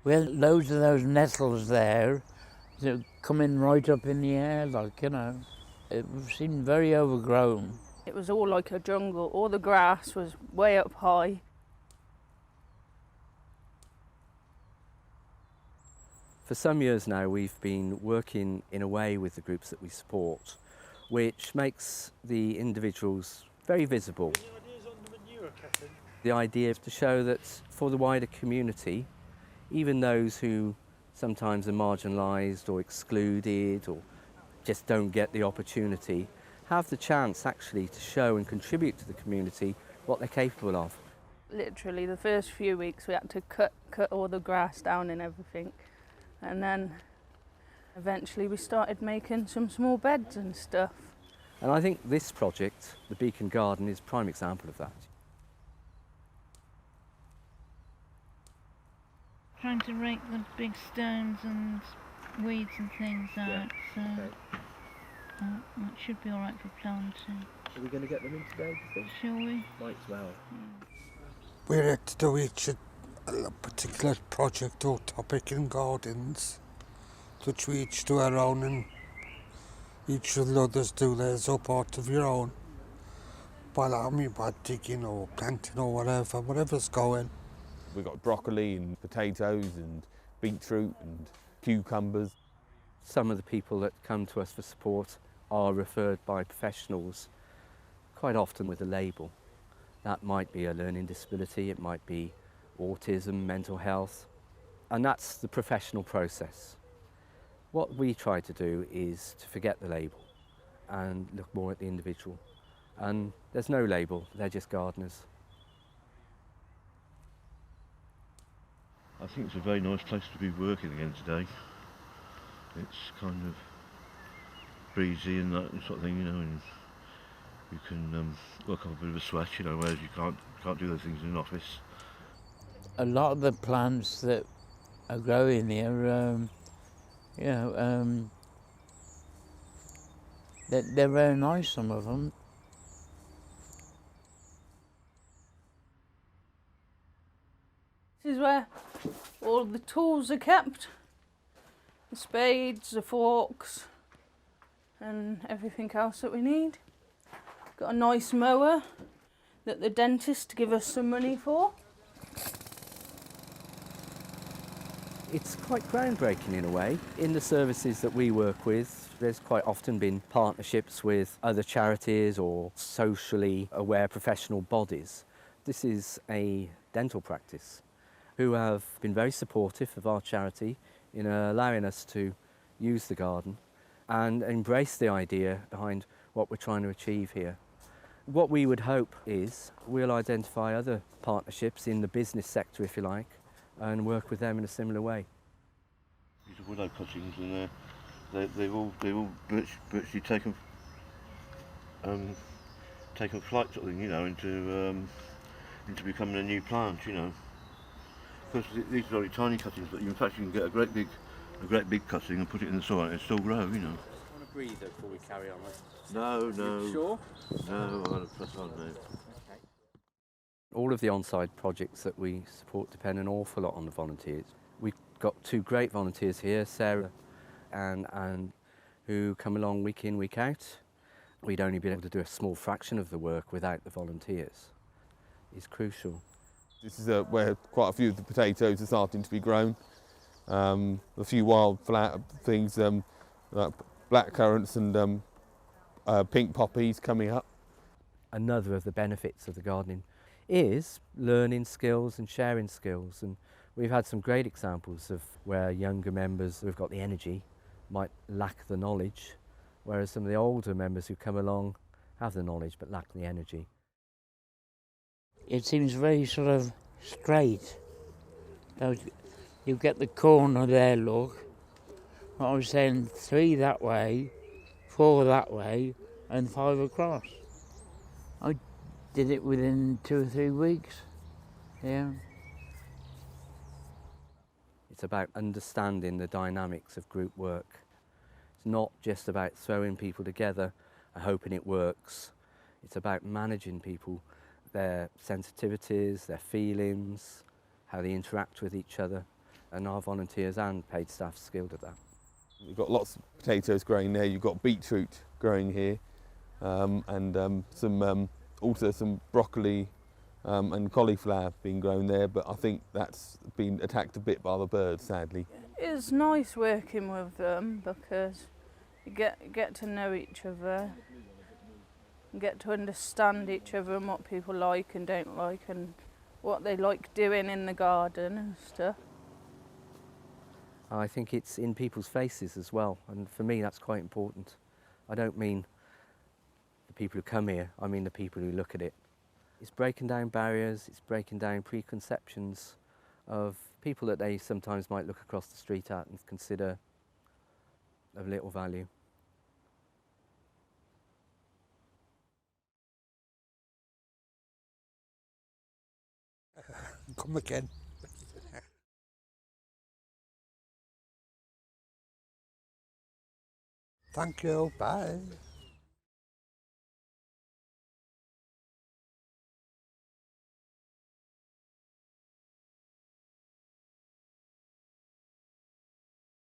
We had loads of those nettles there that coming right up in the air, like, you know. It seemed very overgrown. It was all like a jungle. All the grass was way up high. For some years now, we've been working in a way with the groups that we support, which makes the individuals very visible. Any ideas on the manure, Catherine? The idea is to show that for the wider community, even those who sometimes are marginalised or excluded or just don't get the opportunity, have the chance actually to show and contribute to the community what they're capable of. Literally, the first few weeks we had to cut all the grass down and everything. And then eventually we started making some small beds and stuff. And I think this project, the Beacon Garden, is a prime example of that. Trying to rake the big stones and weeds and things out, so that should be all right for planting. Are we going to get them in today, do you think? Shall we? Might as well. We had to do each a particular project or topic in gardens, which we each do our own, and each of the others do theirs or part of your own. By digging or planting or whatever's going. We've got broccoli and potatoes and beetroot and cucumbers. Some of the people that come to us for support are referred by professionals, quite often with a label. That might be a learning disability, it might be autism, mental health, and that's the professional process. What we try to do is to forget the label and look more at the individual. And there's no label, they're just gardeners. I think it's a very nice place to be working again today. It's kind of breezy and that sort of thing, you know, and you can work off a bit of a sweat, you know, whereas you can't do those things in an office. A lot of the plants that are growing here, they're very nice, some of them. This is where all the tools are kept. The spades, the forks, and everything else that we need. Got a nice mower that the dentist gave us some money for. It's quite groundbreaking in a way. In the services that we work with, there's quite often been partnerships with other charities or socially aware professional bodies. This is a dental practice who have been very supportive of our charity in allowing us to use the garden and embrace the idea behind what we're trying to achieve here. What we would hope is we'll identify other partnerships in the business sector, if you like, and work with them in a similar way. These are willow cuttings, and they've all virtually taken flight, sort of thing, you know, into becoming a new plant, you know. Because these are only tiny cuttings, but in fact you can get a great big cutting and put it in the soil and it'll still grow, you know. Want to breathe before we carry on? No. Sure? No, I'll press on now. Okay. All of the Onside projects that we support depend an awful lot on the volunteers. We've got two great volunteers here, Sarah and Anne, who come along week in, week out. We'd only be able to do a small fraction of the work without the volunteers. It's crucial. This is where quite a few of the potatoes are starting to be grown. A few wild things, like black currants and pink poppies coming up. Another of the benefits of the gardening is learning skills and sharing skills, and we've had some great examples of where younger members who've got the energy might lack the knowledge, whereas some of the older members who come along have the knowledge but lack the energy. It seems very sort of straight. So you get the corner there, look. I was saying 3 that way, 4 that way, and 5 across. I did it within 2 or 3 weeks. Yeah. It's about understanding the dynamics of group work. It's not just about throwing people together and hoping it works. It's about managing people, their sensitivities, their feelings, how they interact with each other, and our volunteers and paid staff skilled at that. You've got lots of potatoes growing there. You've got beetroot growing here, and also some broccoli and cauliflower being grown there. But I think that's been attacked a bit by the birds, sadly. It's nice working with them because you get to know each other, and get to understand each other and what people like and don't like and what they like doing in the garden and stuff. I think it's in people's faces as well, and for me that's quite important. I don't mean the people who come here, I mean the people who look at it. It's breaking down barriers, it's breaking down preconceptions of people that they sometimes might look across the street at and consider of little value. Come again. Thank you. Bye.